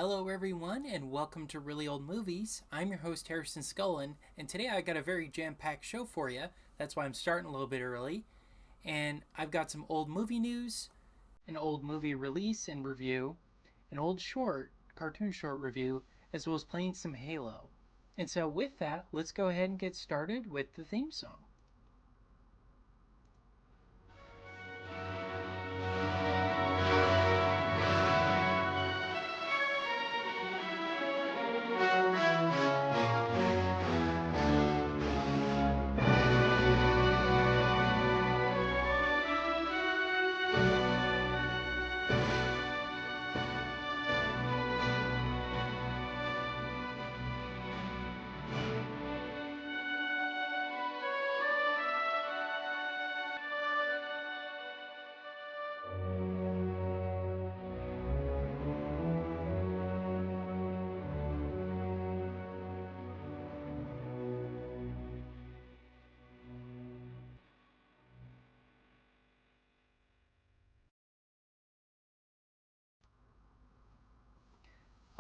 Hello, everyone, and welcome to Really Old Movies. I'm your host, Harrison Scullin, and today I got a very jam packed show for you. That's why I'm starting a little bit early. And I've got some old movie news, an old movie release and review, an old cartoon short review, as well as playing some Halo. And so, with that, let's go ahead and get started with the theme song.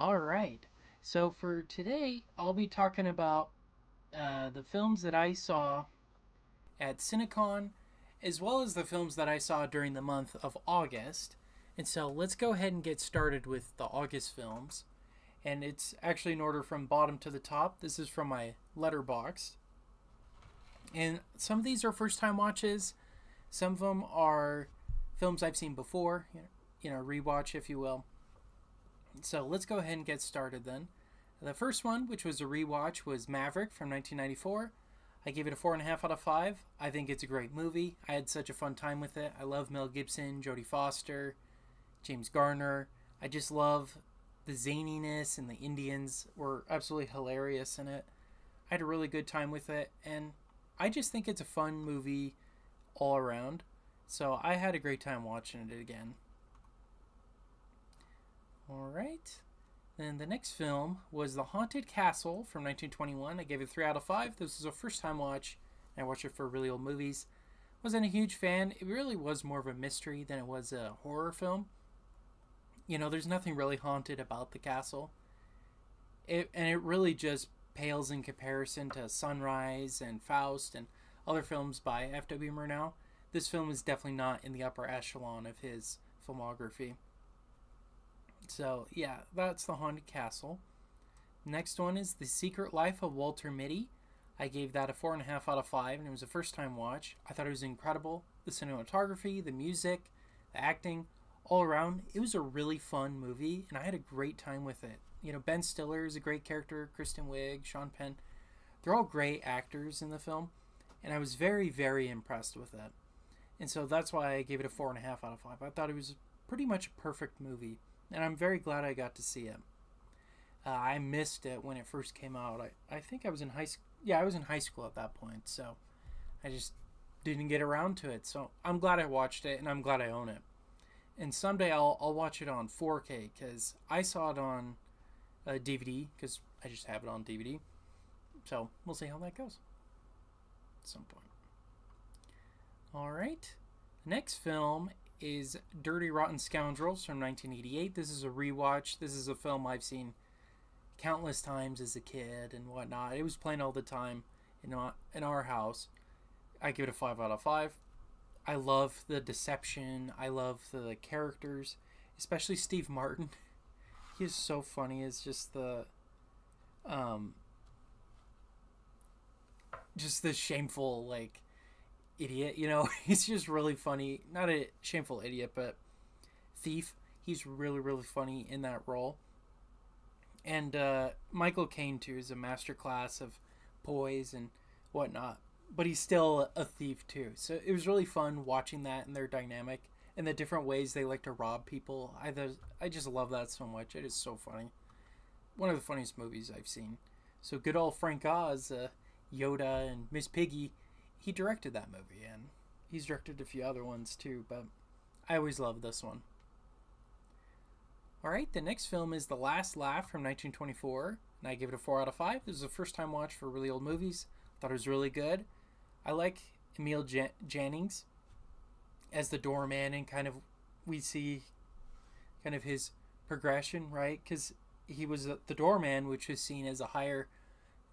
All right. So, for today, I'll be talking about the films that I saw at Cinecon, as well as the films that I saw during the month of August. And so let's go ahead and get started with the August films. And it's actually in order from bottom to the top. This is from my Letterboxd. And some of these are first time watches, some of them are films I've seen before, rewatch, if you will. So let's go ahead and get started then. The first one, which was a rewatch, was Maverick from 1994. I gave it a 4.5 out of 5. I think it's a great movie. I had such a fun time with it. I love Mel Gibson, Jodie Foster, James Garner. I just love the zaniness, and the Indians were absolutely hilarious in it. I had a really good time with it, and I just think it's a fun movie all around. So I had a great time watching it again. Alright. Then the next film was The Haunted Castle from 1921. I gave it a 3 out of 5. This was a first time watch. I watched it for Really Old Movies. Wasn't a huge fan. It really was more of a mystery than it was a horror film. There's nothing really haunted about the castle. And it really just pales in comparison to Sunrise and Faust and other films by F.W. Murnau. This film is definitely not in the upper echelon of his filmography. So, yeah, that's The Haunted Castle. Next one is The Secret Life of Walter Mitty. I gave that a 4.5 out of 5, and it was a first time watch. I thought it was incredible. The cinematography, the music, the acting, all around. It was a really fun movie, and I had a great time with it. Ben Stiller is a great character, Kristen Wiig, Sean Penn. They're all great actors in the film, and I was very, very impressed with it. And so that's why I gave it a 4.5 out of 5. I thought it was pretty much a perfect movie, and I'm very glad I got to see it. I missed it when it first came out. I think I was in high school. Yeah, I was in high school at that point, so I just didn't get around to it. So I'm glad I watched it, and I'm glad I own it. And someday I'll watch it on 4K, because I saw it on DVD, because I just have it on DVD. So we'll see how that goes at some point. All right. The next film is Dirty Rotten Scoundrels from 1988. This is a rewatch. This is a film I've seen countless times as a kid and whatnot. It was playing all the time in our house. I give it a 5 out of 5. I love the deception. I love the characters, especially Steve Martin. He is so funny. It's just the shameful, idiot, he's just really funny. Not a shameful idiot, but thief. He's really, really funny in that role. And Michael Caine, too, is a masterclass of poise and whatnot. But he's still a thief, too. So it was really fun watching that and their dynamic and the different ways they like to rob people. I just love that so much. It is so funny. One of the funniest movies I've seen. So good old Frank Oz, Yoda and Miss Piggy, he directed that movie, and he's directed a few other ones too, but I always love this one. Alright, the next film is The Last Laugh from 1924, and I give it a 4 out of 5. This is a first time watch for Really Old Movies. Thought it was really good. I like Emil Jannings as the doorman, and we see kind of his progression, right? Because he was the doorman, which was seen as a higher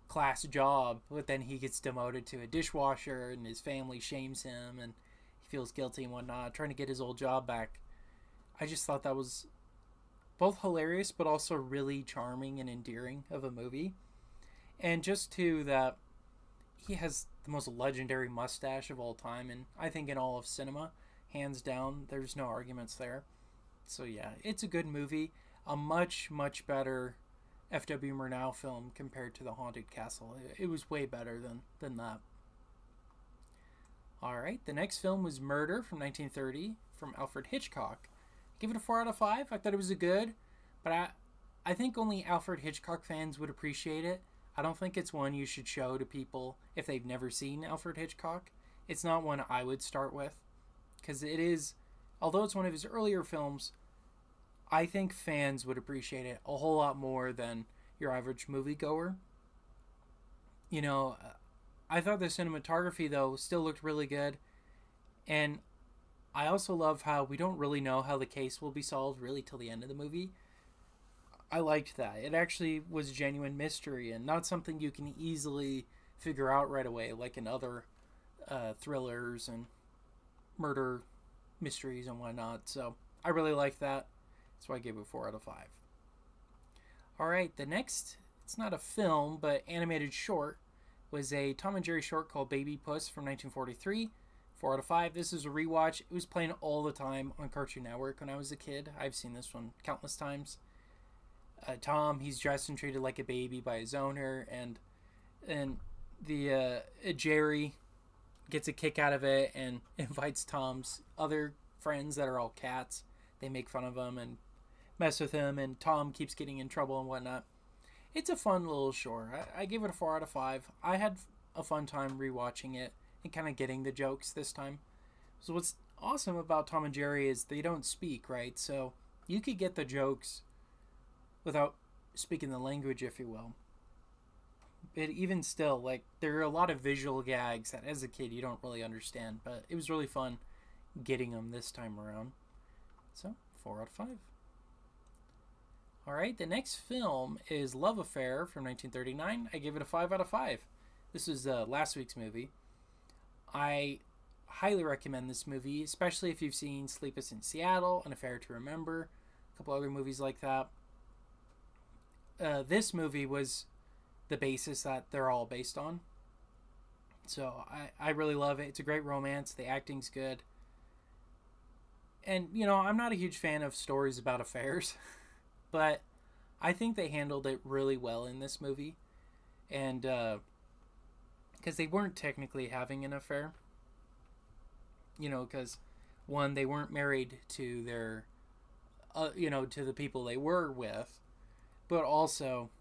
class job, but then he gets demoted to a dishwasher, and his family shames him, and he feels guilty and whatnot, trying to get his old job back. I just thought that was both hilarious, but also really charming and endearing of a movie. And just to that, he has the most legendary mustache of all time, and I think in all of cinema, hands down, there's no arguments there. So yeah, it's a good movie. A much, much better F.W. Murnau film compared to The Haunted Castle. It was way better than that. Alright, the next film was Murder from 1930 from Alfred Hitchcock. Give it a 4 out of 5. I thought it was a good, but I think only Alfred Hitchcock fans would appreciate it. I don't think it's one you should show to people if they've never seen Alfred Hitchcock. It's not one I would start with, because it is, although it's one of his earlier films, I think fans would appreciate it a whole lot more than your average moviegoer. You know, I thought the cinematography, though, still looked really good. And I also love how we don't really know how the case will be solved really till the end of the movie. I liked that. It actually was genuine mystery and not something you can easily figure out right away, like in other thrillers and murder mysteries and whatnot. So I really liked that. That's why I gave it 4 out of 5. Alright, the next, it's not a film, but animated short, was a Tom and Jerry short called Baby Puss from 1943. 4 out of 5. This is a rewatch. It was playing all the time on Cartoon Network when I was a kid. I've seen this one countless times. Tom, he's dressed and treated like a baby by his owner, and the Jerry gets a kick out of it and invites Tom's other friends that are all cats. They make fun of him and mess with him, and Tom keeps getting in trouble and whatnot. It's a fun little short. I give it a 4 out of 5. I had a fun time rewatching it and kind of getting the jokes this time. So what's awesome about Tom and Jerry is they don't speak, right? So you could get the jokes without speaking the language, if you will. But even still, like, there are a lot of visual gags that as a kid you don't really understand, but it was really fun getting them this time around. So 4 out of 5. Alright, the next film is Love Affair from 1939. I give it a 5 out of 5. This is last week's movie. I highly recommend this movie, especially if you've seen Sleepless in Seattle, An Affair to Remember, a couple other movies like that. This movie was the basis that they're all based on. So I really love it. It's a great romance. The acting's good. And, you know, I'm not a huge fan of stories about affairs, but I think they handled it really well in this movie. And, because they weren't technically having an affair. You know, because, one, they weren't married to their, to the people they were with. But also,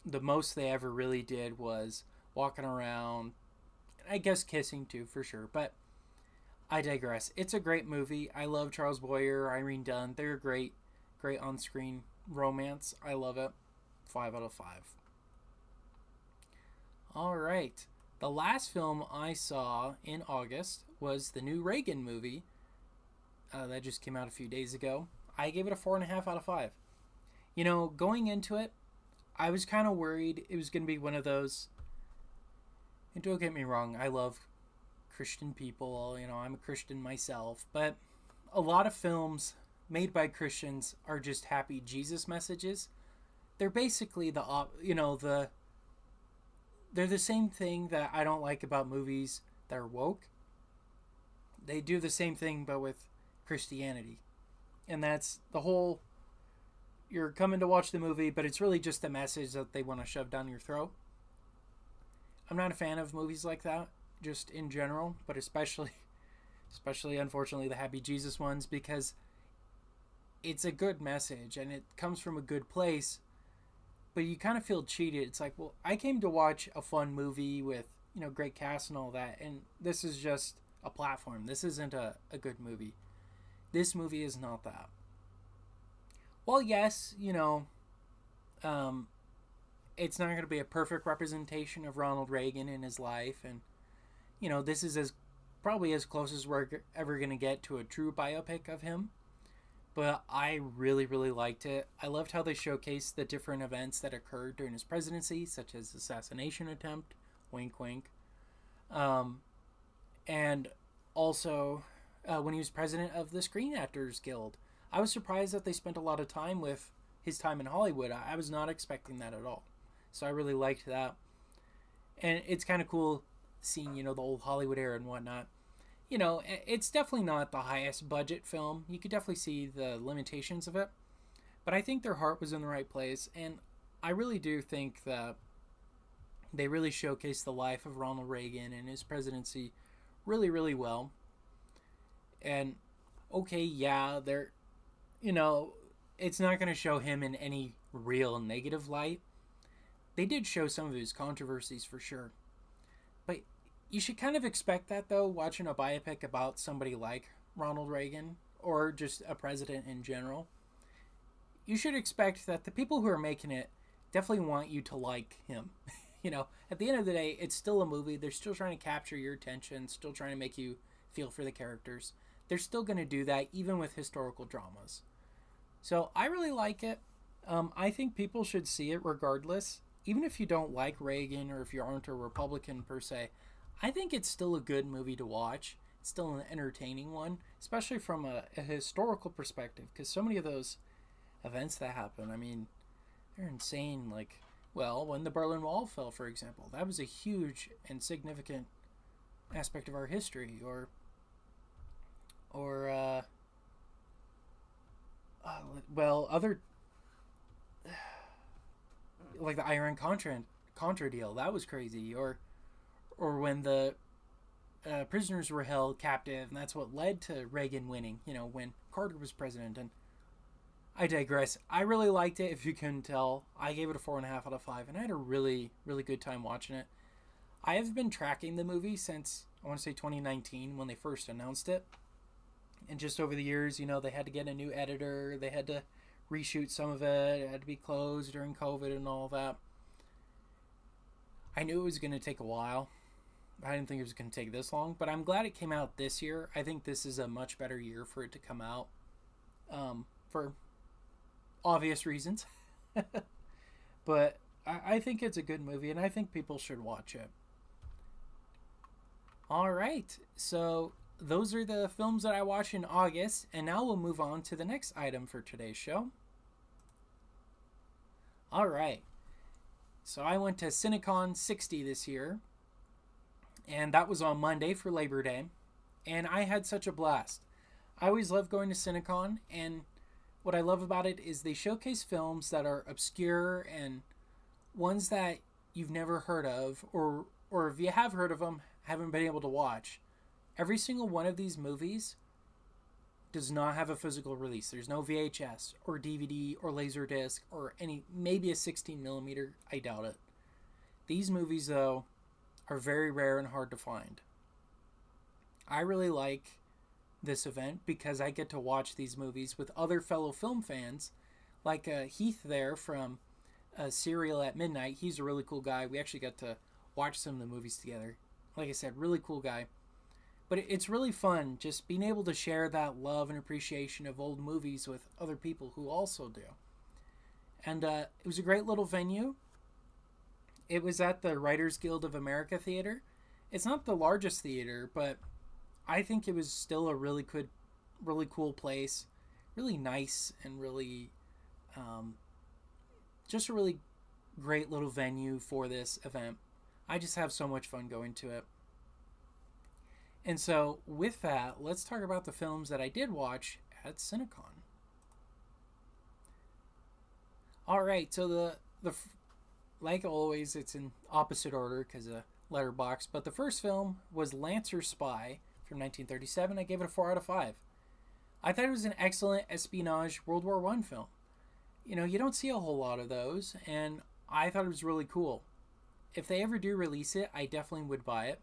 the most they ever really did was walking around, I guess kissing too, for sure. But I digress. It's a great movie. I love Charles Boyer, Irene Dunn. They're great on-screen romance. I love it. 5 out of 5. All right. The last film I saw in August was the new Reagan movie that just came out a few days ago. I gave it a 4.5 out of 5. You know, going into it, I was kind of worried it was going to be one of those, and don't get me wrong, I love Christian people, you know, I'm a Christian myself, but a lot of films made by Christians are just happy Jesus messages. They're basically they're the same thing that I don't like about movies that are woke. They do the same thing, but with Christianity. And that's the whole, you're coming to watch the movie, but it's really just the message that they want to shove down your throat. I'm not a fan of movies like that, just in general, but especially unfortunately the Happy Jesus ones, because it's a good message and it comes from a good place, but you kind of feel cheated. It's like, well, I came to watch a fun movie with, you know, great cast and all that, and this is just a platform. This isn't a good movie. This movie is not that. Well, yes, you know, it's not going to be a perfect representation of Ronald Reagan in his life, and, you know, this is probably as close as we're ever going to get to a true biopic of him. but I really, really liked it. I loved how they showcased the different events that occurred during his presidency, such as assassination attempt, wink, wink, um, and also when he was president of the Screen Actors Guild. I was surprised that they spent a lot of time with his time in Hollywood. I was not expecting that at all, so I really liked that. And it's kind of cool seeing the old Hollywood era and whatnot. It's definitely not the highest budget film. You could definitely see the limitations of it, but I think their heart was in the right place, and I really do think that they really showcased the life of Ronald Reagan and his presidency really, really well. And okay, yeah, you know, it's not going to show him in any real negative light. They did show some of his controversies for sure, but you should kind of expect that though, watching a biopic about somebody like Ronald Reagan or just a president in general. You should expect that the people who are making it definitely want you to like him. At the end of the day, it's still a movie. They're still trying to capture your attention, still trying to make you feel for the characters. They're still going to do that even with historical dramas. So I really like it. I think people should see it regardless. Even if you don't like Reagan or if you aren't a Republican per se, I think it's still a good movie to watch. It's still an entertaining one, especially from a historical perspective, because so many of those events that happen, I mean, they're insane. Like, well, when the Berlin Wall fell, for example, that was a huge and significant aspect of our history. Or other, like the Iran Contra deal, that was crazy. Or when the prisoners were held captive, and that's what led to Reagan winning. When Carter was president. And I digress. I really liked it. If you couldn't tell, I gave it a 4.5 out of 5, and I had a really, really good time watching it. I have been tracking the movie since I want to say 2019 when they first announced it, and just over the years, they had to get a new editor. They had to reshoot some of it. It had to be closed during COVID and all that. I knew it was going to take a while. I didn't think it was going to take this long, but I'm glad it came out this year. I think this is a much better year for it to come out, for obvious reasons. But I think it's a good movie, and I think people should watch it. All right, so those are the films that I watched in August, and now we'll move on to the next item for today's show. All right, so I went to Cinecon 60 this year, and that was on Monday for Labor Day, and I had such a blast. I always love going to Cinecon, and what I love about it is they showcase films that are obscure and ones that you've never heard of, or if you have heard of them, haven't been able to watch. Every single one of these movies does not have a physical release. There's no VHS or DVD or Laserdisc or maybe a 16 millimeter. I doubt it. These movies, though, are very rare and hard to find. I really like this event because I get to watch these movies with other fellow film fans, like Heath there from Serial at Midnight. He's a really cool guy. We actually got to watch some of the movies together. Like I said, really cool guy. But it's really fun just being able to share that love and appreciation of old movies with other people who also do. And it was a great little venue. It was at the Writers Guild of America Theater. It's not the largest theater, but I think it was still a really cool place. Really nice and really just a really great little venue for this event. I just have so much fun going to it. And so, with that, let's talk about the films that I did watch at Cinecon. All right, so the like always, it's in opposite order because of Letterboxd. But the first film was Lancer Spy from 1937. I gave it a 4 out of 5. I thought it was an excellent espionage World War I film. You don't see a whole lot of those, and I thought it was really cool. If they ever do release it, I definitely would buy it.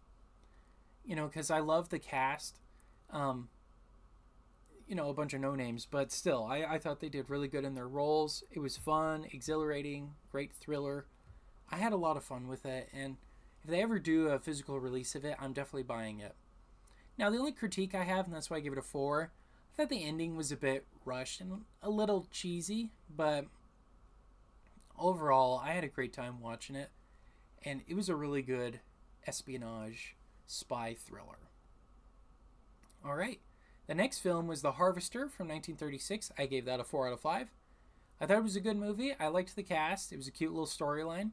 Because I love the cast. A bunch of no names, but still, I thought they did really good in their roles. It was fun, exhilarating, great thriller. I had a lot of fun with it, and if they ever do a physical release of it, I'm definitely buying it. Now, the only critique I have, and that's why I give it a 4, I thought the ending was a bit rushed and a little cheesy, but overall, I had a great time watching it, and it was a really good espionage spy thriller. All right. The next film was The Harvester from 1936. I gave that a 4 out of 5. I thought it was a good movie. I liked the cast. It was a cute little storyline.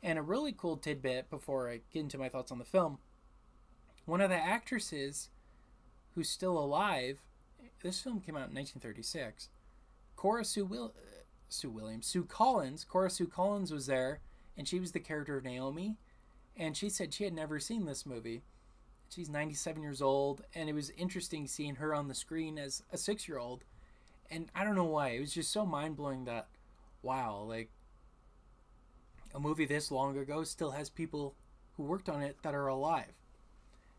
And a really cool tidbit before I get into my thoughts on the film. One of the actresses who's still alive, this film came out in 1936, Sue Collins. Cora Sue Collins was there, and she was the character of Naomi. And she said she had never seen this movie. She's 97 years old, and it was interesting seeing her on the screen as a 6-year-old. And I don't know why. It was just so mind-blowing that, wow, like, a movie this long ago still has people who worked on it that are alive.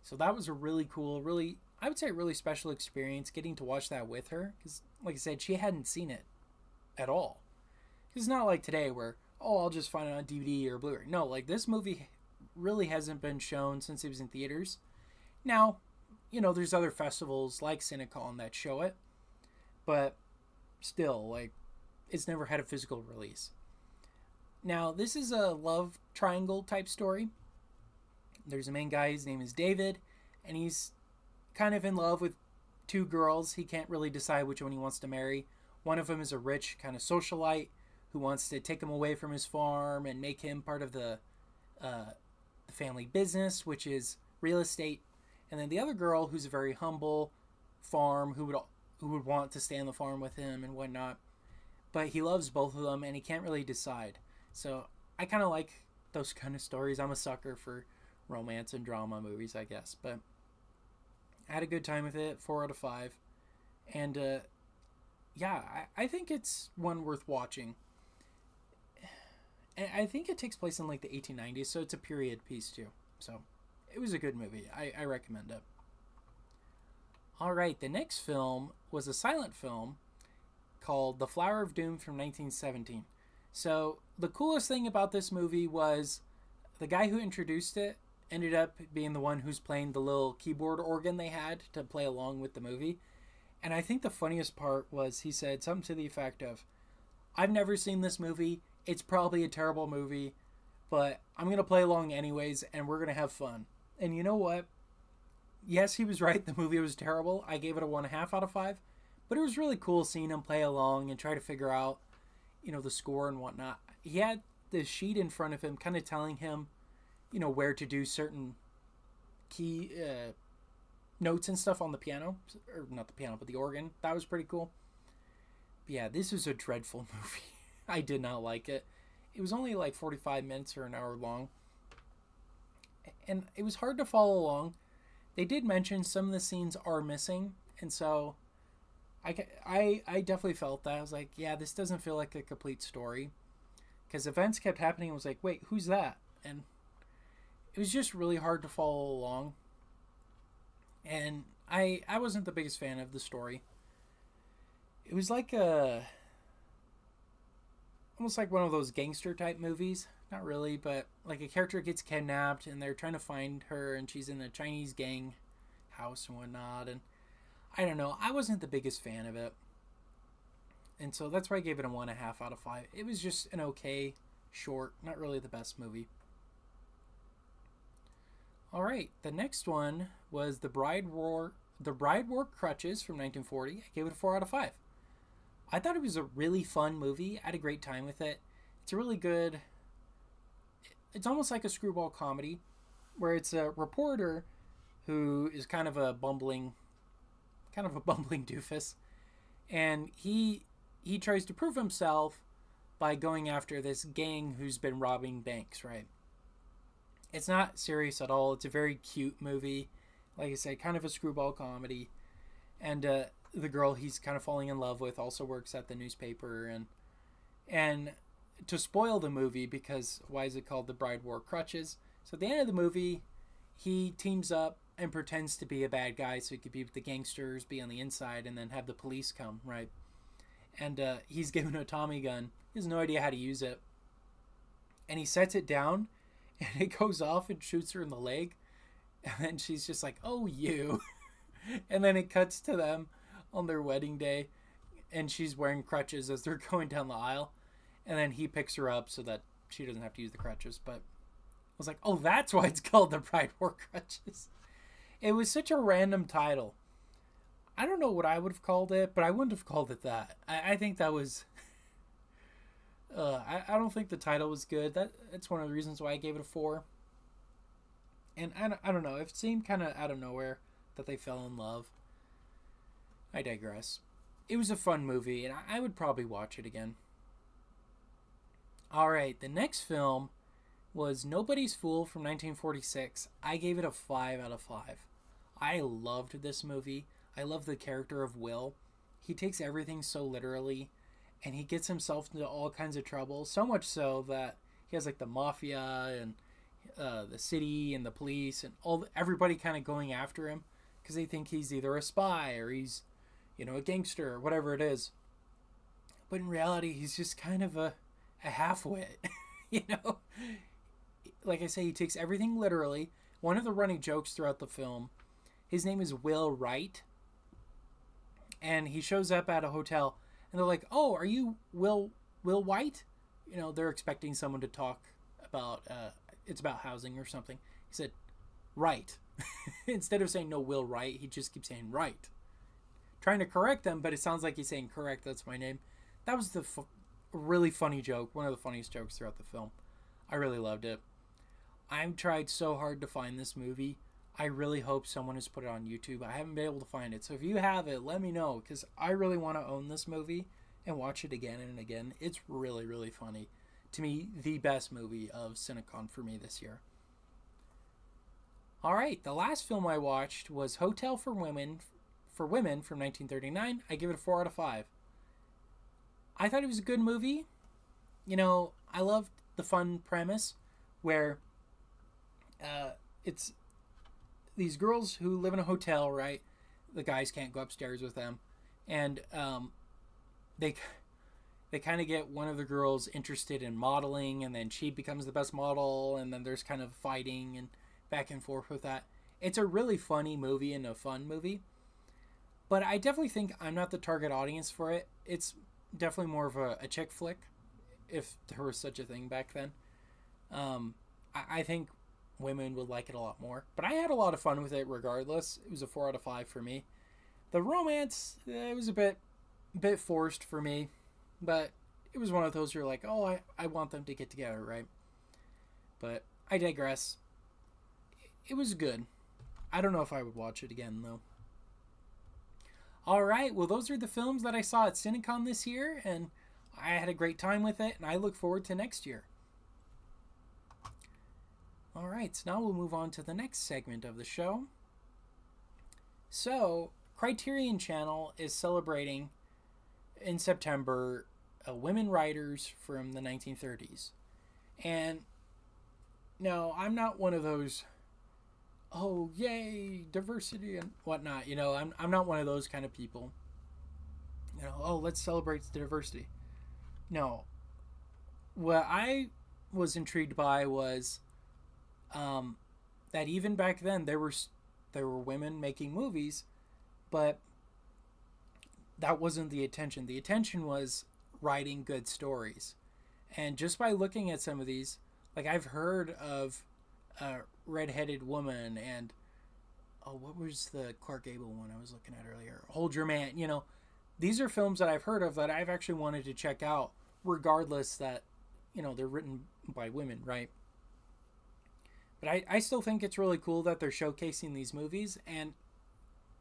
So that was a really cool, really, I would say, a really special experience getting to watch that with her. Because, like I said, she hadn't seen it at all. It's not like today where, oh, I'll just find it on DVD or Blu-ray. No, like, this movie really hasn't been shown since it was in theaters. Now, there's other festivals like Cinecon that show it, but still, like, it's never had a physical release. Now, this is a love triangle type story. There's a main guy, his name is David, and he's kind of in love with 2 girls. He can't really decide which one he wants to marry. One of them is a rich kind of socialite who wants to take him away from his farm and make him part of the family business, which is real estate. And then the other girl, who's a very humble farm, who would want to stay on the farm with him and whatnot. But he loves both of them, and he can't really decide. So I kind of like those kind of stories. I'm a sucker for romance and drama movies, I guess. But I had a good time with it, 4 out of 5. And yeah, I think it's one worth watching. And I think it takes place in like the 1890s, so it's a period piece too. So it was a good movie. I recommend it. All right, the next film was a silent film called The Flower of Doom from 1917. So the coolest thing about this movie was the guy who introduced it ended up being the one who's playing the little keyboard organ they had to play along with the movie. And I think the funniest part was he said something to the effect of, I've never seen this movie. It's probably a terrible movie, but I'm going to play along anyways, and we're going to have fun. And you know what? Yes, he was right. The movie was terrible. I gave it a 1.5 out of 5. But it was really cool seeing him play along and try to figure out, the score and whatnot. He had this sheet in front of him kind of telling him, where to do certain key notes and stuff on the piano. Or not the piano, but the organ. That was pretty cool. But yeah, this was a dreadful movie. I did not like it. It was only like 45 minutes or an hour long. And it was hard to follow along. They did mention some of the scenes are missing. And so I definitely felt that. I was like, yeah, this doesn't feel like a complete story. Because events kept happening. I was like, wait, who's that? And it was just really hard to follow along. And I wasn't the biggest fan of the story. It was like almost like one of those gangster type movies. Not really, but like a character gets kidnapped and they're trying to find her and she's in a Chinese gang house and whatnot. And I don't know. I wasn't the biggest fan of it. And so that's why I gave it a 1.5 out of 5. It was just an okay, short, not really the best movie. All right, the next one was The Bride Wore Crutches from 1940. I gave it a 4 out of 5. I thought it was a really fun movie. I had a great time with it. It's a really good... It's almost like a screwball comedy where it's a reporter who is kind of a bumbling doofus. And he tries to prove himself by going after this gang who's been robbing banks, right? It's not serious at all. It's a very cute movie. Like I said, kind of a screwball comedy. And the girl he's kind of falling in love with also works at the newspaper. And to spoil the movie, because why is it called The Bride Wore Crutches? So at the end of the movie, he teams up and pretends to be a bad guy so he could be with the gangsters, be on the inside, and then have the police come, right? And he's given a Tommy gun. He has no idea how to use it. And he sets it down, and it goes off and shoots her in the leg. And then she's just like, oh, you. And then it cuts to them on their wedding day, and she's wearing crutches as they're going down the aisle, and then he picks her up so that she doesn't have to use the crutches. But I was like, oh, that's why it's called The Bride Wore Crutches. It was such a random title. I don't know what I would have called it, but I wouldn't have called it that. I think that was... I don't think the title was good. That's one of the reasons why I gave it a 4. And I don't know. It seemed kind of out of nowhere that they fell in love. I digress. It was a fun movie, and I would probably watch it again. Alright, the next film was Nobody's Fool from 1946. I gave it a 5 out of 5. I loved this movie. I love the character of Will. He takes everything so literally, and he gets himself into all kinds of trouble. So much so that he has like the mafia and the city and the police and everybody kind of going after him because they think he's either a spy or he's, a gangster or whatever it is. But in reality, he's just kind of a half-wit, Like I say, he takes everything literally. One of the running jokes throughout the film, his name is Will Wright. And he shows up at a hotel, and they're like, oh, are you Will White? They're expecting someone to talk about, it's about housing or something. He said, right. Instead of saying, no, Will Wright, he just keeps saying, right. Trying to correct them, but it sounds like he's saying, correct, that's my name. That was the really funny joke, one of the funniest jokes throughout the film. I really loved it. I've tried so hard to find this movie. I really hope someone has put it on YouTube. I haven't been able to find it. So if you have it, let me know, because I really want to own this movie and watch it again and again. It's really, really funny. To me, the best movie of Cinecon for me this year. Alright, the last film I watched was Hotel for Women from 1939. I give it a 4 out of 5. I thought it was a good movie. I loved the fun premise where it's these girls who live in a hotel, right? The guys can't go upstairs with them. And they kind of get one of the girls interested in modeling, and then she becomes the best model, and then there's kind of fighting and back and forth with that. It's a really funny movie and a fun movie. But I definitely think I'm not the target audience for it. It's definitely more of a chick flick, if there was such a thing back then. I think women would like it a lot more. But I had a lot of fun with it regardless. It was a 4 out of 5 for me. The romance, it was a bit forced for me. But it was one of those where you're like, oh, I want them to get together, right? But I digress. It was good. I don't know if I would watch it again, though. Alright, well, those are the films that I saw at Cinecon this year, and I had a great time with it, and I look forward to next year. Alright, so now we'll move on to the next segment of the show. So, Criterion Channel is celebrating in September women writers from the 1930s. And no, I'm not one of those, oh, yay, diversity and whatnot. I'm not one of those kind of people. Oh, let's celebrate the diversity. No. What I was intrigued by was that even back then there were women making movies, but that wasn't the attention. The attention was writing good stories. And just by looking at some of these, like I've heard of Redheaded Woman and what was the Clark Gable one I was looking at earlier? Hold Your Man. These are films that I've heard of that I've actually wanted to check out, regardless that they're written by women, right? But I still think it's really cool that they're showcasing these movies, and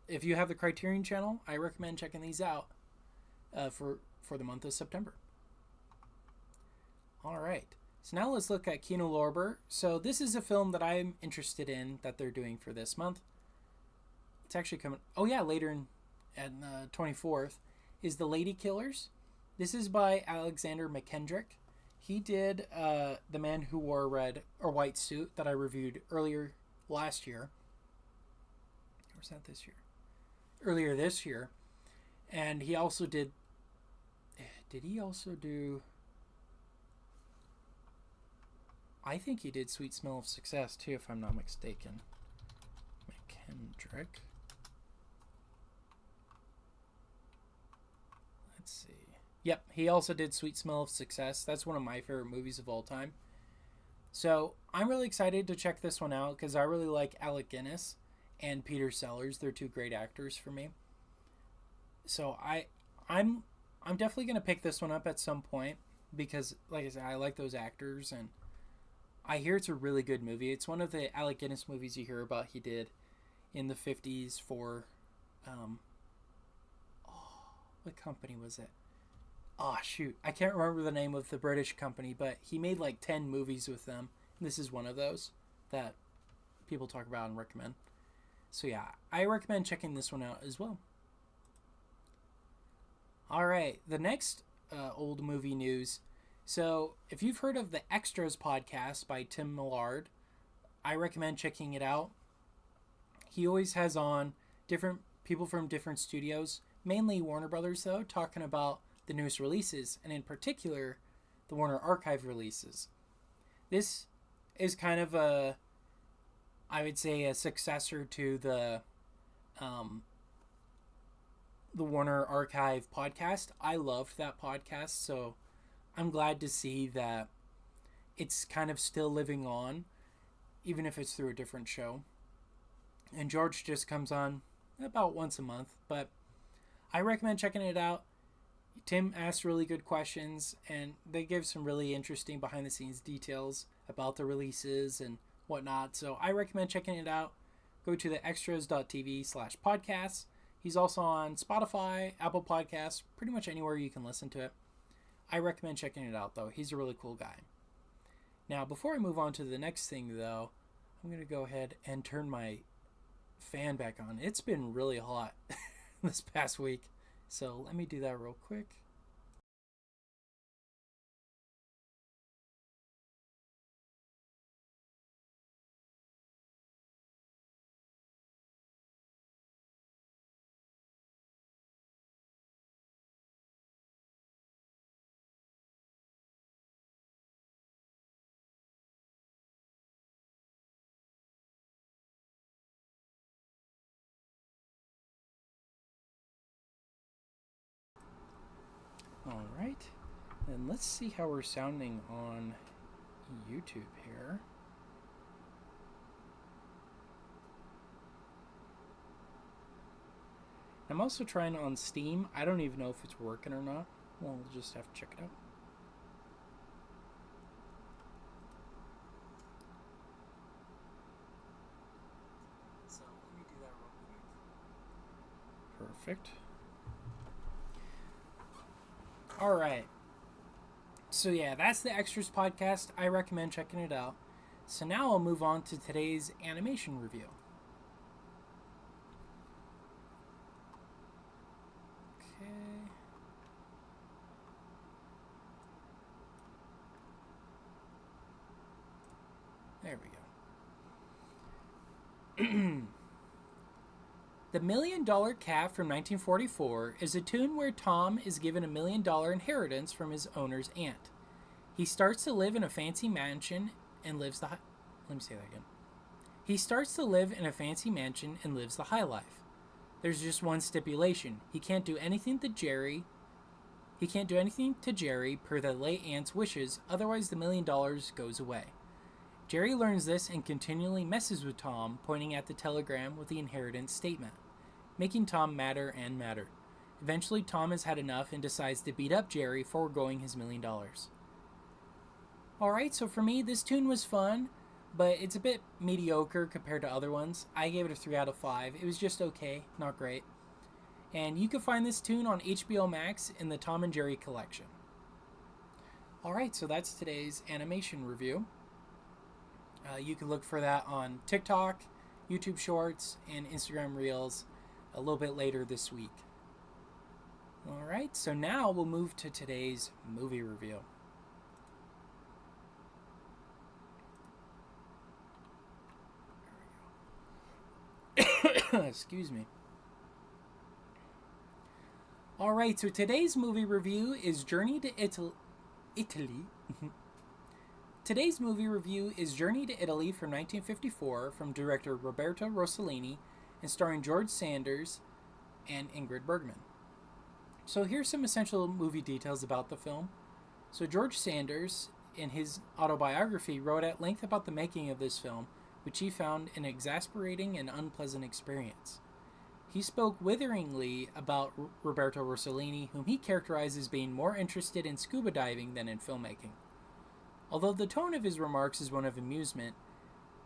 if you have the Criterion Channel, I recommend checking these out for the month of September. All right. So now let's look at Kino Lorber. So this is a film that I'm interested in that they're doing for this month. It's actually coming... Oh, yeah, later on the 24th is The Lady Killers. This is by Alexander McKendrick. He did The Man Who Wore a Red or White Suit that I reviewed earlier last year. Or was that this year? Earlier this year. And he also did... Did he also do... I think he did Sweet Smell of Success, too, if I'm not mistaken. McKendrick. Yep, he also did Sweet Smell of Success. That's one of my favorite movies of all time. So I'm really excited to check this one out because I really like Alec Guinness and Peter Sellers. They're two great actors for me. So I'm I'm definitely gonna pick this one up at some point because, like I said, I like those actors and I hear it's a really good movie. It's one of the Alec Guinness movies you hear about he did in the 50s for, um, oh, what company was it? Oh, shoot. I can't remember the name of the British company, but he made like 10 movies with them. This is one of those that people talk about and recommend. So, yeah, I recommend checking this one out as well. All right, the next old movie news. So, if you've heard of the Extras podcast by Tim Millard, I recommend checking it out. He always has on different people from different studios, mainly Warner Brothers, though, talking about the newest releases, and in particular, the Warner Archive releases. This is kind of I would say, a successor to um, the Warner Archive podcast. I loved that podcast, so I'm glad to see that it's kind of still living on, even if it's through a different show. And George just comes on about once a month, but I recommend checking it out. Tim asks really good questions, and they give some really interesting behind the scenes details about the releases and whatnot. So I recommend checking it out. Go to the extras.tv/podcasts. He's also on Spotify, Apple Podcasts, pretty much anywhere you can listen to it. I recommend checking it out, though. He's a really cool guy. Now, before I move on to the next thing, though, I'm going to go ahead and turn my fan back on. It's been really hot this past week. So let me do that real quick. All right. And let's see how we're sounding on YouTube here. I'm also trying on Steam. I don't even know if it's working or not. Well, we'll just have to check it out. So let me do that real quick. Perfect. All right. So yeah, that's the Extras podcast. I recommend checking it out. So now I'll move on to today's animation review. Okay. There we go. The $1 Million Calf from 1944 is a tune where Tom is given a $1 million inheritance from his owner's aunt. He starts to live in a fancy mansion and lives the let me say that again. He starts to live in a fancy mansion and lives the high life. There's just one stipulation. He can't do anything to Jerry per the late aunt's wishes, otherwise the $1 million goes away. Jerry learns this and continually messes with Tom, pointing at the telegram with the inheritance statement, making Tom madder and madder. Eventually, Tom has had enough and decides to beat up Jerry, foregoing his $1 million. Alright, so for me, this tune was fun, but it's a bit mediocre compared to other ones. I gave it a 3 out of 5. It was just okay, not great. And you can find this tune on HBO Max in the Tom and Jerry collection. Alright, so that's today's animation review. You can look for that on TikTok, YouTube Shorts, and Instagram Reels a little bit later this week. Alright, so now we'll move to today's movie review. Excuse me. Alright, so today's movie review is Journey to Italy. Today's movie review is Journey to Italy from 1954 from director Roberto Rossellini and starring George Sanders and Ingrid Bergman. So here's some essential movie details about the film. So George Sanders, in his autobiography, wrote at length about the making of this film, which he found an exasperating and unpleasant experience. He spoke witheringly about Roberto Rossellini, whom he characterized as being more interested in scuba diving than in filmmaking. Although the tone of his remarks is one of amusement,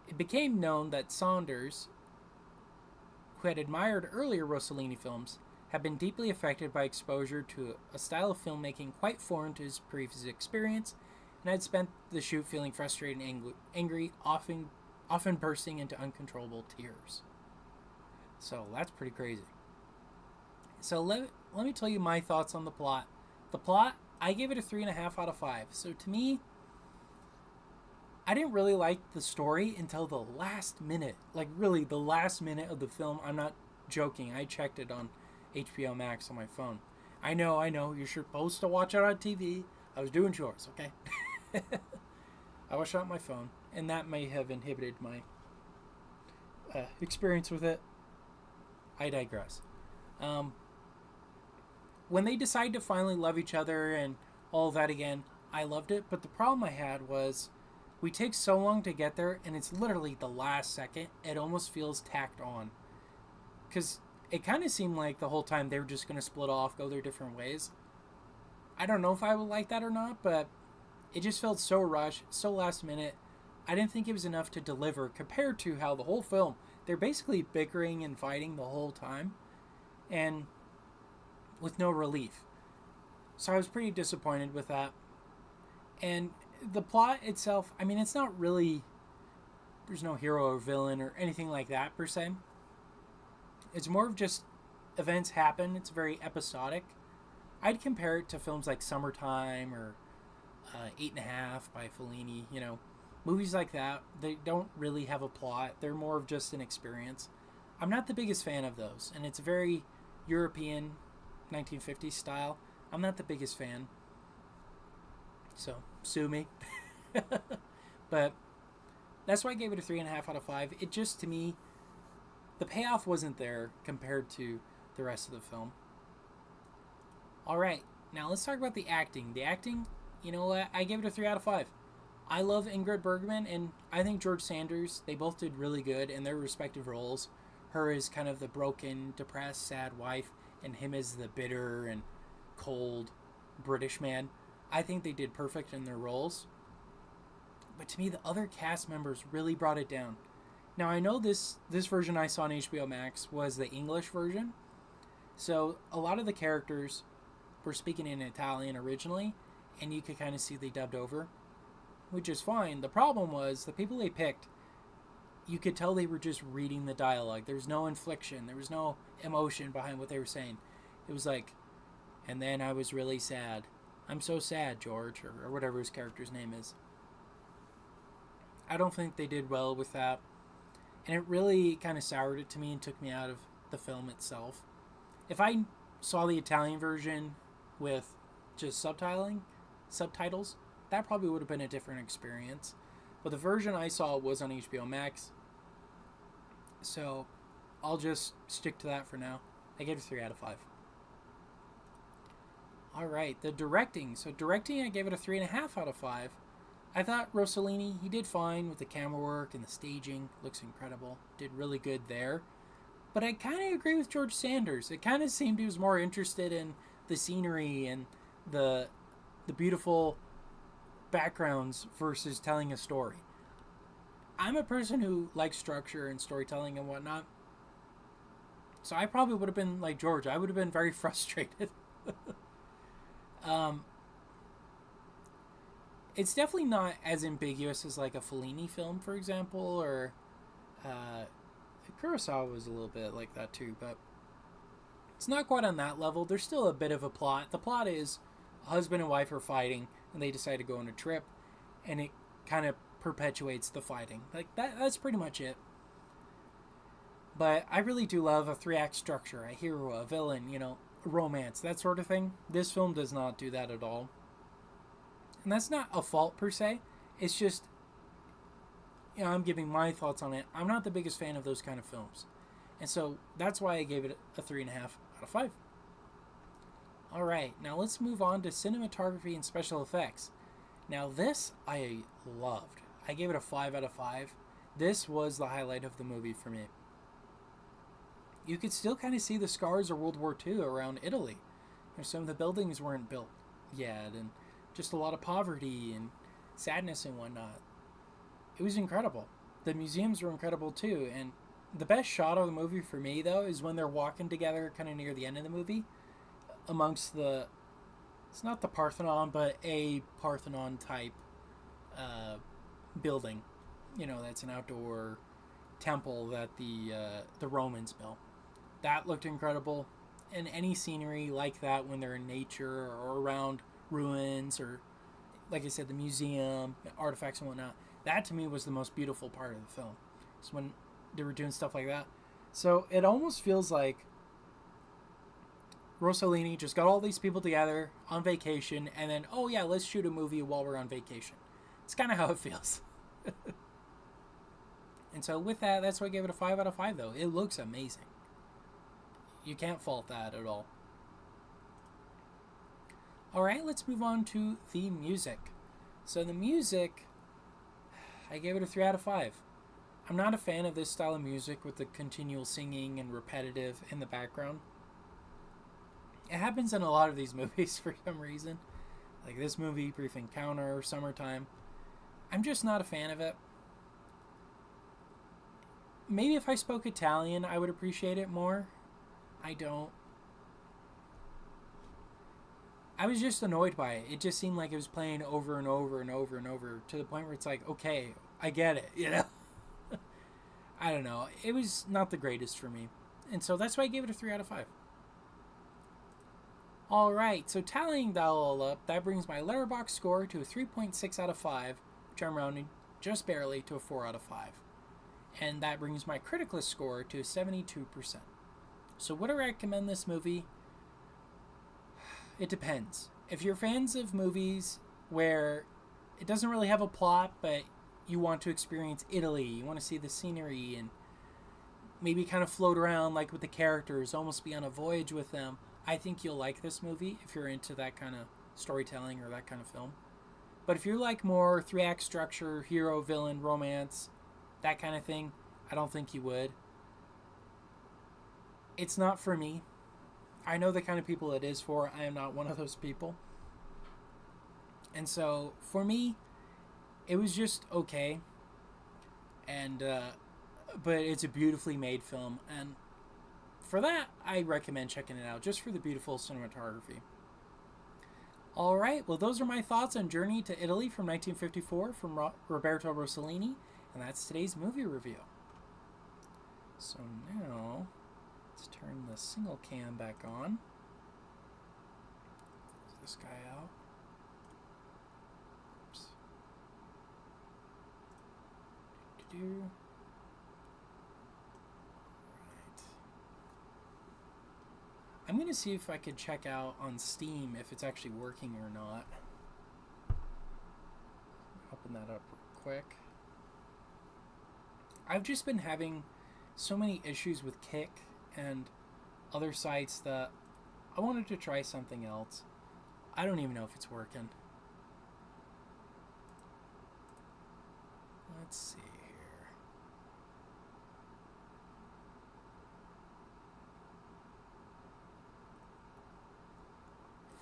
it became known that Saunders, who had admired earlier Rossellini films, had been deeply affected by exposure to a style of filmmaking quite foreign to his previous experience, and had spent the shoot feeling frustrated and angry, often bursting into uncontrollable tears. So that's pretty crazy. So let me tell you my thoughts on the plot. The plot, I gave it a 3.5 out of 5. So to me, I didn't really like the story until the last minute. Like really the last minute of the film. I'm not joking. I checked it on HBO Max on my phone. I know, you're supposed to watch it on TV. I was doing chores, okay? I watched it on my phone, and that may have inhibited my experience with it. I digress. When they decide to finally love each other and all that again, I loved it, but the problem I had was we take so long to get there, and it's literally the last second. It almost feels tacked on. Because it kind of seemed like the whole time they were just going to split off, go their different ways. I don't know if I would like that or not, but it just felt so rushed, so last minute. I didn't think it was enough to deliver compared to how the whole film, they're basically bickering and fighting the whole time, and with no relief. So I was pretty disappointed with that. And the plot itself, I mean, it's not really, there's no hero or villain or anything like that per se. It's more of just events happen. It's very episodic. I'd compare it to films like Summertime or 8.5 by Fellini. You know, movies like that. They don't really have a plot. They're more of just an experience. I'm not the biggest fan of those, and it's a very European 1950s style. I'm not the biggest fan. So, sue me. But that's why I gave it a 3.5 out of 5. It just, to me, the payoff wasn't there compared to the rest of the film. Alright, now let's talk about the acting. The acting, you know what? I gave it a 3 out of 5. I love Ingrid Bergman, and I think George Sanders, they both did really good in their respective roles. Her as kind of the broken, depressed, sad wife, and him as the bitter and cold British man. I think they did perfect in their roles. But to me, the other cast members really brought it down. Now, I know this version I saw on HBO Max was the English version. So, a lot of the characters were speaking in Italian originally, and you could kind of see they dubbed over, which is fine. The problem was, the people they picked, you could tell they were just reading the dialogue. There was no inflection. There was no emotion behind what they were saying. It was like, and then I was really sad. I'm so sad, George, or whatever his character's name is. I don't think they did well with that. And it really kind of soured it to me and took me out of the film itself. If I saw the Italian version with just subtitles, that probably would have been a different experience. But the version I saw was on HBO Max. So I'll just stick to that for now. I gave it a 3 out of 5. Alright, the directing. So directing, I gave it a 3.5 out of 5. I thought Rossellini, he did fine with the camera work and the staging. Looks incredible. Did really good there. But I kind of agree with George Sanders. It kind of seemed he was more interested in the scenery and the beautiful backgrounds versus telling a story. I'm a person who likes structure and storytelling and whatnot. So I probably would have been like George. I would have been very frustrated. It's definitely not as ambiguous as like a Fellini film, for example, or Kurosawa was a little bit like that too, but it's not quite on that level. There's still a bit of a plot. The plot is a husband and wife are fighting, and they decide to go on a trip, and it kind of perpetuates the fighting. Like that's pretty much it. But I really do love a 3-act structure, a hero, a villain, you know, a romance, that sort of thing. This film does not do that at all. And that's not a fault per se. It's just, you know, I'm giving my thoughts on it. I'm not the biggest fan of those kind of films. And so that's why I gave it a 3.5 out of 5. All right, now let's move on to cinematography and special effects. Now, this I loved. I gave it a 5 out of 5. This was the highlight of the movie for me. You could still kind of see the scars of World War II around Italy. Some of the buildings weren't built yet, and just a lot of poverty and sadness and whatnot. It was incredible. The museums were incredible too, and the best shot of the movie for me, though, is when they're walking together kind of near the end of the movie amongst the, it's not the Parthenon, but a Parthenon type building. That's an outdoor temple that the Romans built. That looked incredible. And any scenery like that when they're in nature or around ruins or, like I said, the museum, artifacts and whatnot, that to me was the most beautiful part of the film. So when they were doing stuff like that. So it almost feels like Rossellini just got all these people together on vacation and then, oh yeah, let's shoot a movie while we're on vacation. It's kind of how it feels. And so with that, that's why I gave it a 5 out of 5 though. It looks amazing. You can't fault that at all. Alright, let's move on to the music. So the music, I gave it a 3 out of 5. I'm not a fan of this style of music with the continual singing and repetitive in the background. It happens in a lot of these movies for some reason. Like this movie, Brief Encounter, Summertime. I'm just not a fan of it. Maybe if I spoke Italian, I would appreciate it more. I don't. I was just annoyed by it. It just seemed like it was playing over and over and over and over to the point where it's like, okay, I get it, I don't know. It was not the greatest for me. And so that's why I gave it a 3 out of 5. Alright, so tallying that all up, that brings my Letterboxd score to a 3.6 out of 5, which I'm rounding just barely to a 4 out of 5. And that brings my Criticalist score to 72%. So would I recommend this movie? It depends. If you're fans of movies where it doesn't really have a plot, but you want to experience Italy, you want to see the scenery and maybe kind of float around like with the characters, almost be on a voyage with them, I think you'll like this movie if you're into that kind of storytelling or that kind of film. But if you like more 3-act structure, hero, villain, romance, that kind of thing, I don't think you would. It's not for me. I know the kind of people it is for. I am not one of those people. And so, for me, it was just okay. And, but it's a beautifully made film. And for that, I recommend checking it out, just for the beautiful cinematography. Alright, well those are my thoughts on Journey to Italy from 1954 from Roberto Rossellini. And that's today's movie review. So now, let's turn the single cam back on. Close this guy out. Oops. Right. I'm going to see if I could check out on Steam if it's actually working or not. Open that up real quick. I've just been having so many issues with Kick and other sites that I wanted to try something else. I don't even know if it's working. Let's see here.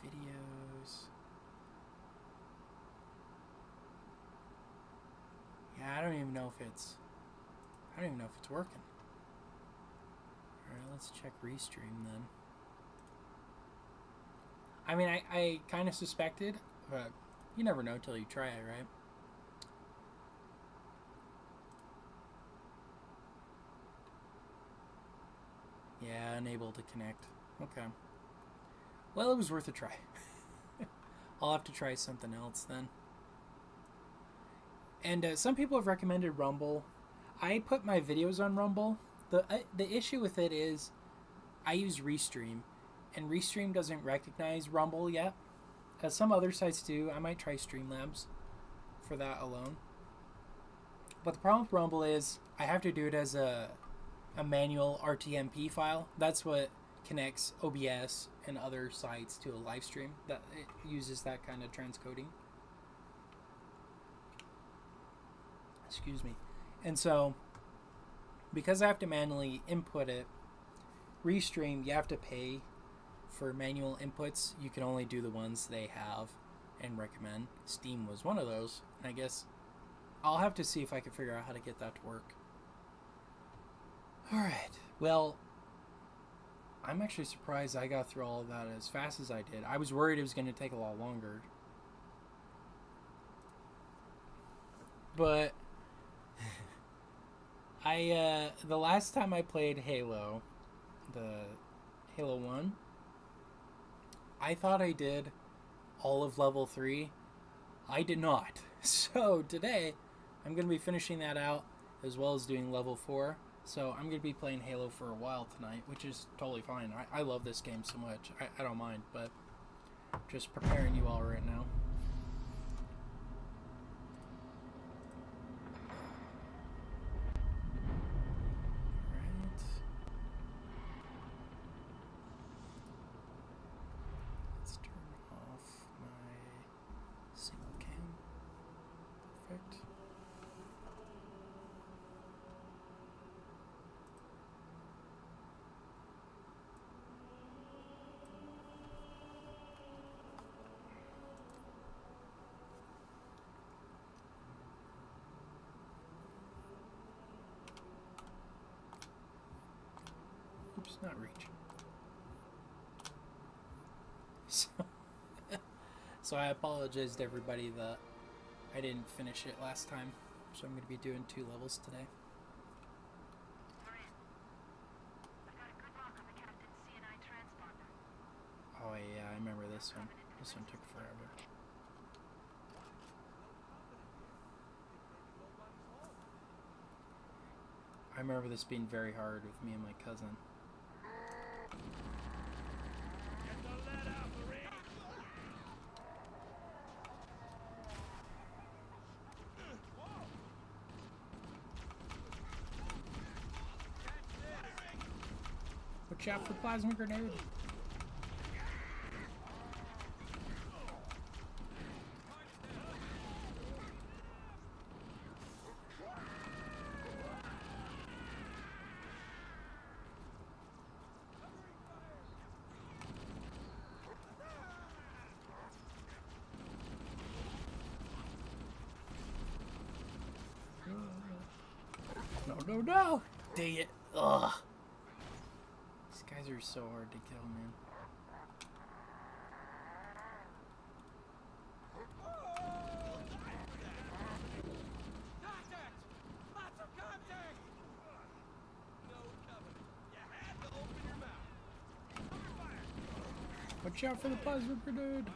Videos. Yeah, I don't even know if it's working. Alright, let's check Restream then. I mean, I kind of suspected, but you never know till you try it, right? Yeah, unable to connect. Okay. Well, it was worth a try. I'll have to try something else then. And some people have recommended Rumble. I put my videos on Rumble. The issue with it is I use Restream, and Restream doesn't recognize Rumble yet. As some other sites do. I might try Streamlabs for that alone. But the problem with Rumble is I have to do it as a manual RTMP file. That's what connects OBS and other sites to a live stream that it uses that kind of transcoding. Excuse me. And so, because I have to manually input it, Restream, you have to pay for manual inputs. You can only do the ones they have and recommend. Steam was one of those. And I guess I'll have to see if I can figure out how to get that to work. Alright. Well, I'm actually surprised I got through all of that as fast as I did. I was worried it was going to take a lot longer. But the last time I played Halo, the Halo 1, I thought I did all of level 3. I did not. So today, I'm going to be finishing that out as well as doing level 4. So I'm going to be playing Halo for a while tonight, which is totally fine. I love this game so much. I don't mind, but just preparing you all right now. Oops, not reach. So I apologize to everybody that I didn't finish it last time. So I'm going to be doing 2 levels today. Oh yeah, I remember this one. This one took forever. I remember this being very hard with me and my cousin. Watch out for plasma grenade. No! Dang it. Ugh. These guys are so hard to kill, man. Contact! Lots of contact! No cover. You had to open your mouth. Cover fire! Watch out for the plasma grenade.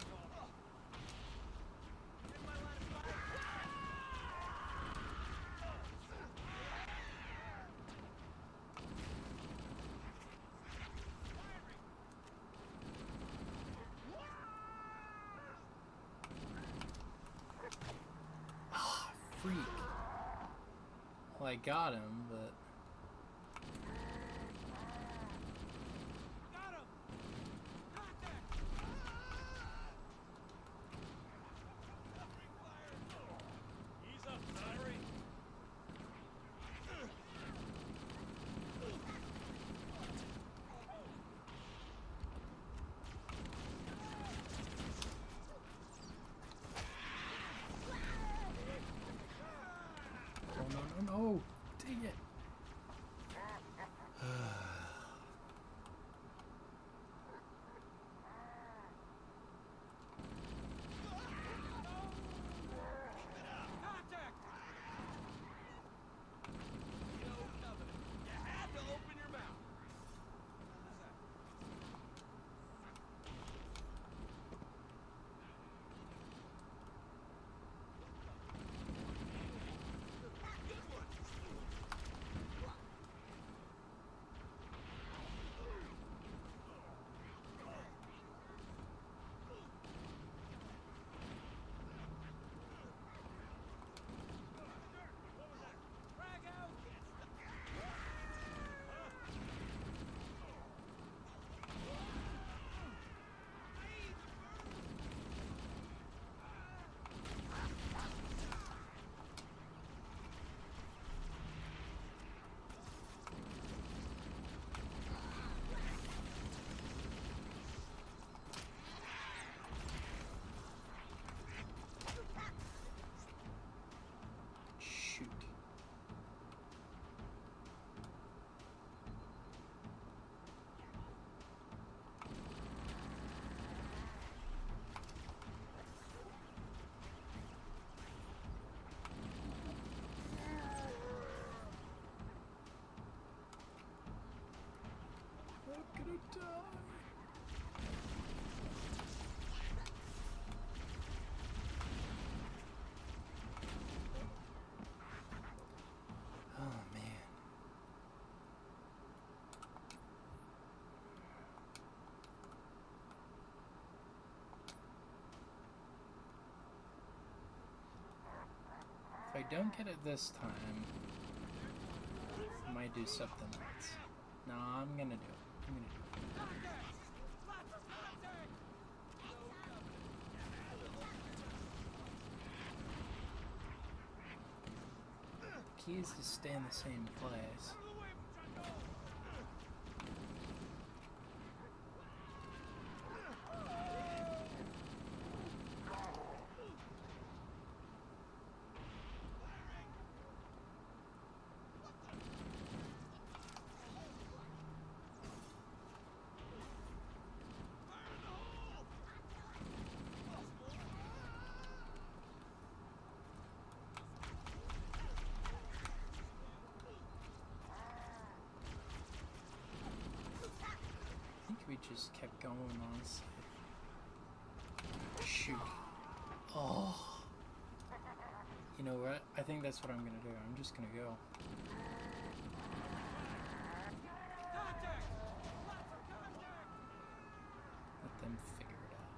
Freak. Well, I got him, but... Got him! Contact! Ease up, battery! No. Dang it. Oh man. If I don't get it this time, I might do something else. No, I'm gonna do it. I'm gonna do it. Contact! Lots of contact! No cover. Key is to stay in the same place. Out of the way, muchacho! I think we just kept going, honestly. Shoot. Oh. You know what? I think that's what I'm gonna do. I'm just gonna go. Contact! Lots of contact! Let them figure it out.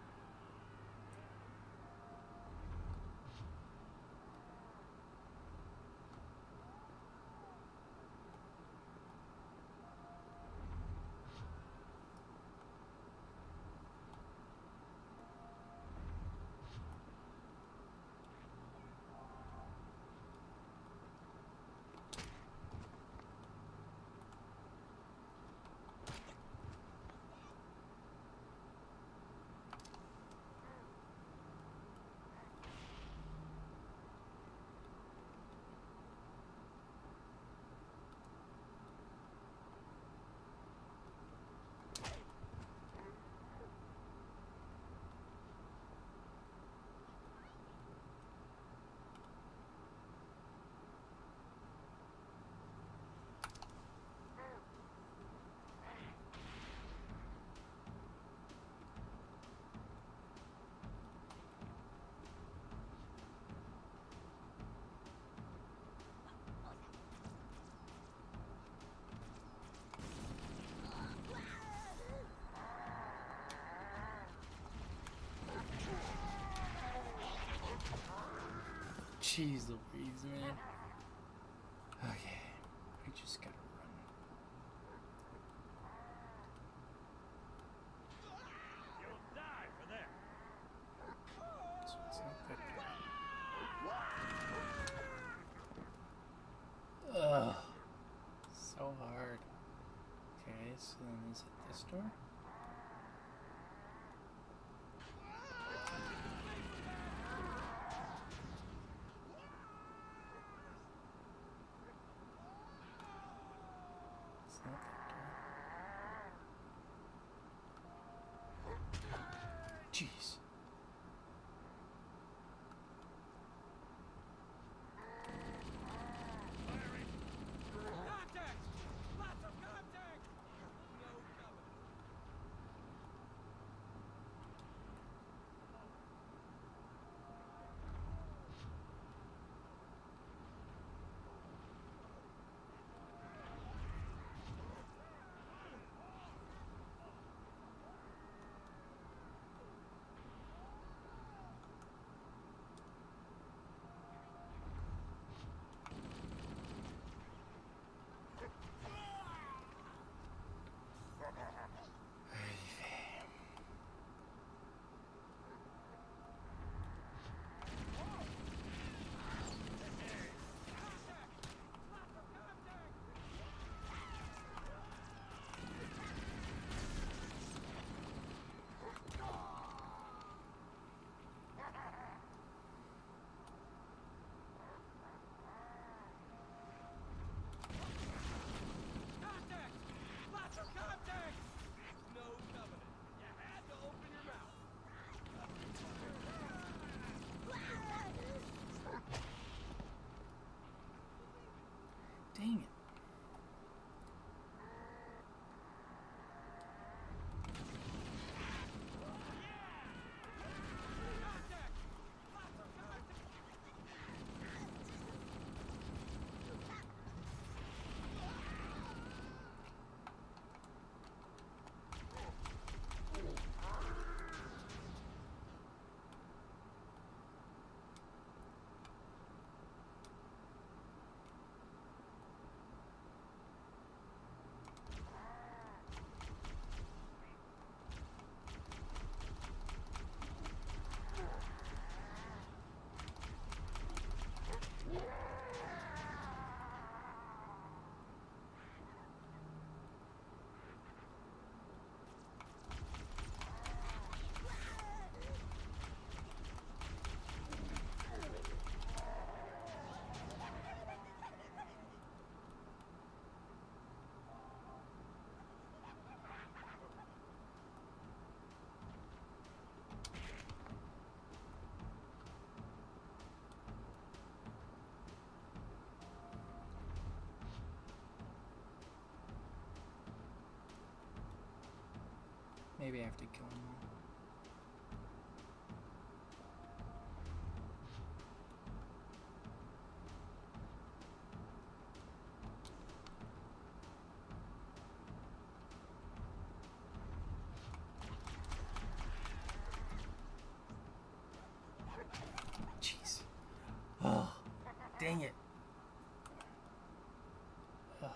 Jeez Louise, man. Okay, I just gotta run. You'll die for that! So it's not good. Ugh. So hard. Okay, so then is it this door? It's not that door. Jeez. Contact! Lots of contact! No cover. Maybe I have to kill him. Jeez. Oh, dang it. Oh.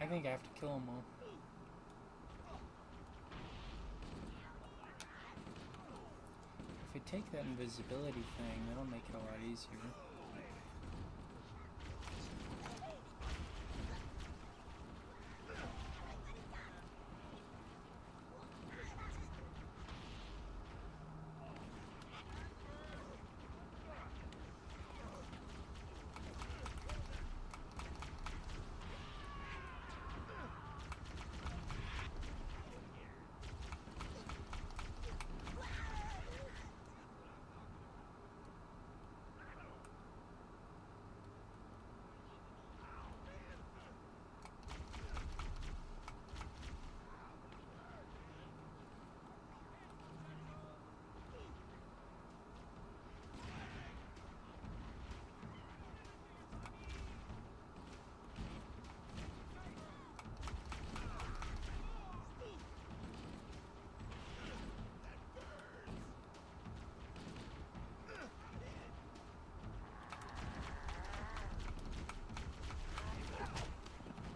I think I have to kill them all. If we take that invisibility thing, that'll make it a lot easier.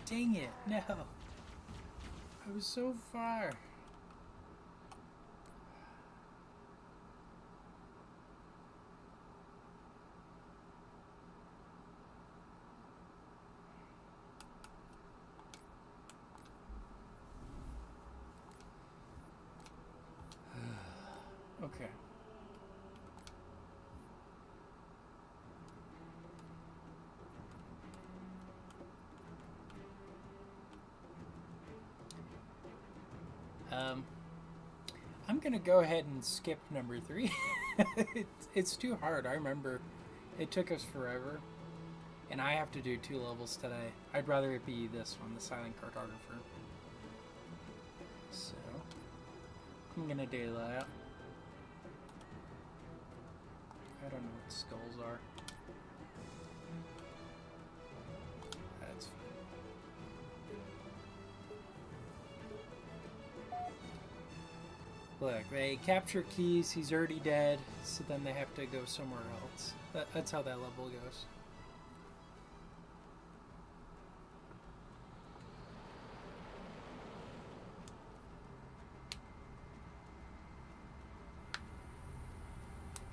Dang it, no. I was so far. Okay. I'm gonna go ahead and skip number 3. It's too hard. I remember it took us forever, and I have to do 2 levels today. I'd rather it be this one, the Silent Cartographer. So I'm gonna do that. I don't know what skulls are. That's fine. Look, they capture keys, he's already dead, so then they have to go somewhere else. That's how that level goes.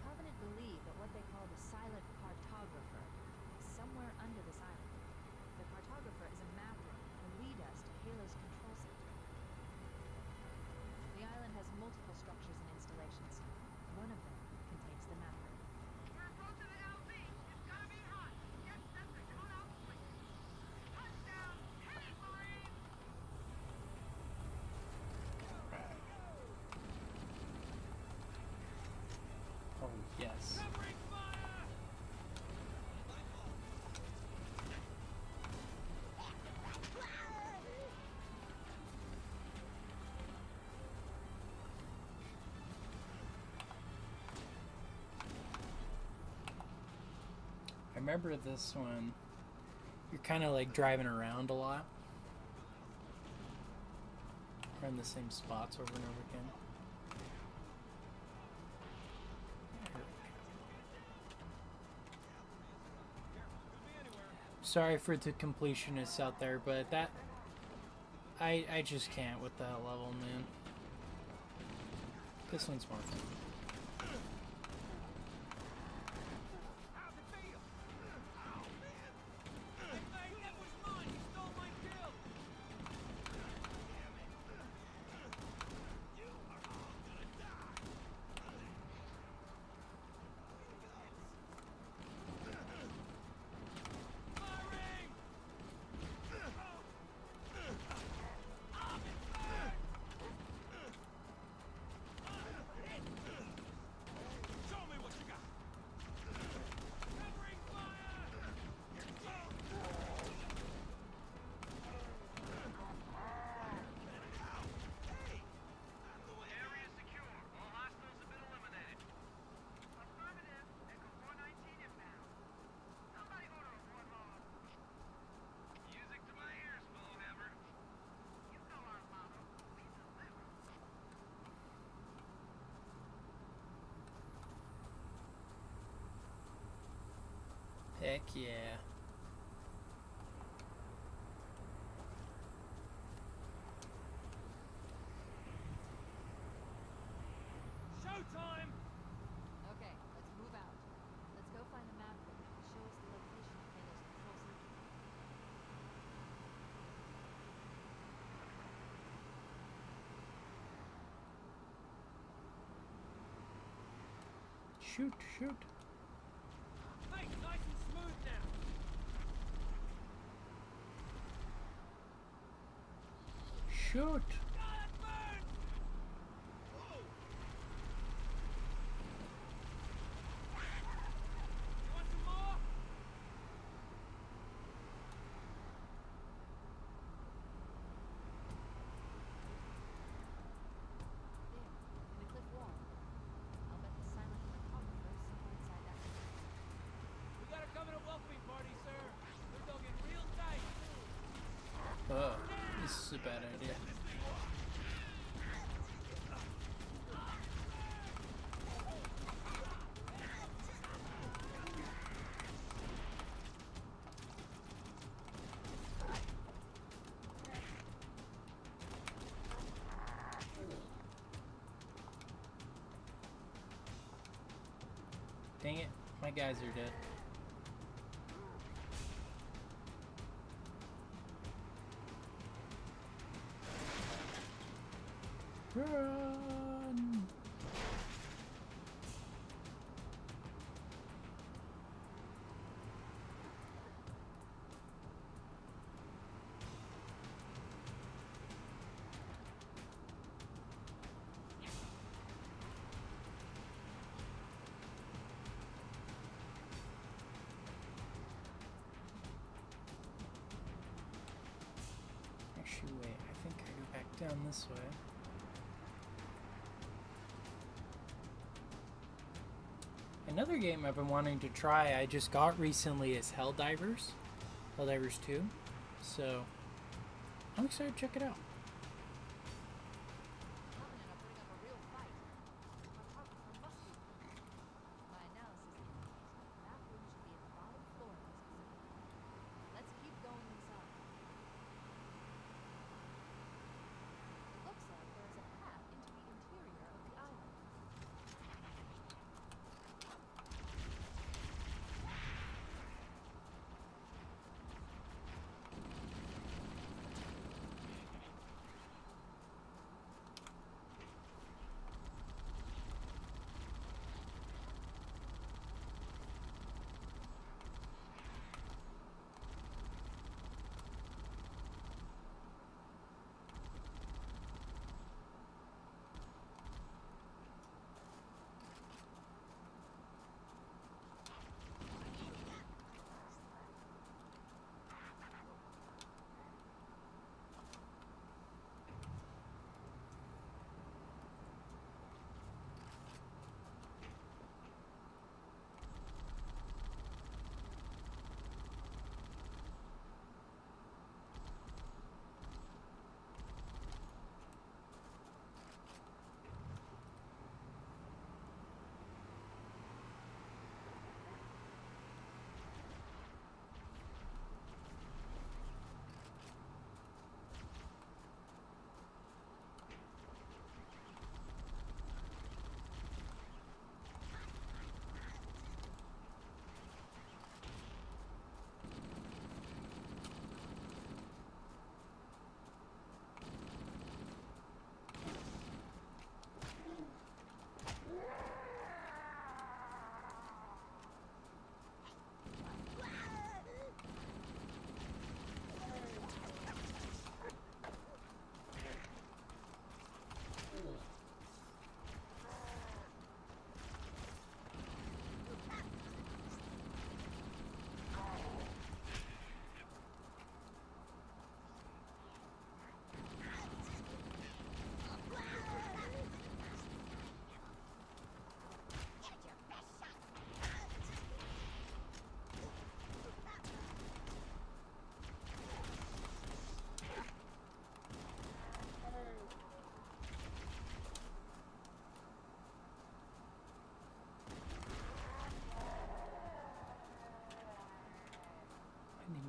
Covenant believe that what they call the Silent Cartographer is somewhere under this island. The Cartographer is a mapper who will lead us to Halo's control center. The island has multiple structures and installations. One of them contains the map room. We're approaching the LZ. It's gonna be hot. Get set to cut out quick. Touchdown, heavy Marines! Right. Oh, yes. Covering fire! I remember this one, you're kind of like driving around a lot. We're in the same spots over and over again. Sorry for the completionists out there, but that I just can't with that level, man. This one's more fun. How's it feel? Oh, man. Hey, mate, that was mine. You stole my kill. Damn it. You are all gonna die. Firing! Heck yeah. Showtime! Okay, let's move out. Let's go find the map that will show us the location of Halo's control center. Shoot, shoot. Hey, nice and smooth now! Shoot. God, it burns! Whoa! You want some more? There, in the cliff wall. I'll bet the silent cartographer is somewhere inside that. We got her coming to welcoming party, sir. We're talking real tight. Oh, this is a bad idea. Dang it, my guys are dead. Run! Actually, wait, I think I go back down this way. Another game I've been wanting to try, I just got recently, is Helldivers 2. So, I'm excited to check it out. Covenant are putting up a real fight. The cartographer must be coming. My analysis indicates the map room should be at the bottom floor of this facility. Let's keep going inside. It looks like there is a path into the interior of the island.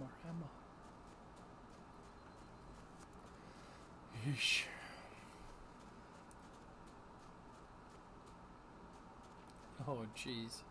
More ammo. Yeesh. Oh, jeez.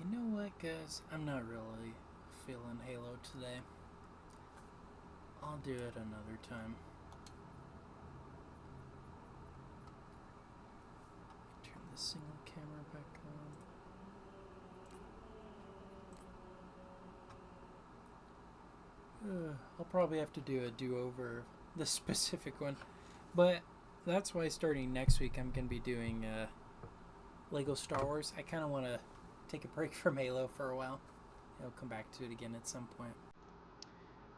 You know what, guys? I'm not really feeling Halo today. I'll do it another time. Turn the single camera back on. I'll probably have to do a do-over of the specific one. But that's why starting next week I'm going to be doing Lego Star Wars. I kind of want to take a break from Halo for a while. I'll come back to it again at some point.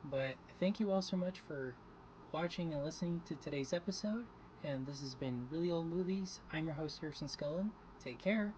But thank you all so much for watching and listening to today's episode. And this has been Really Old Movies. I'm your host, Harrison Scullin. Take care.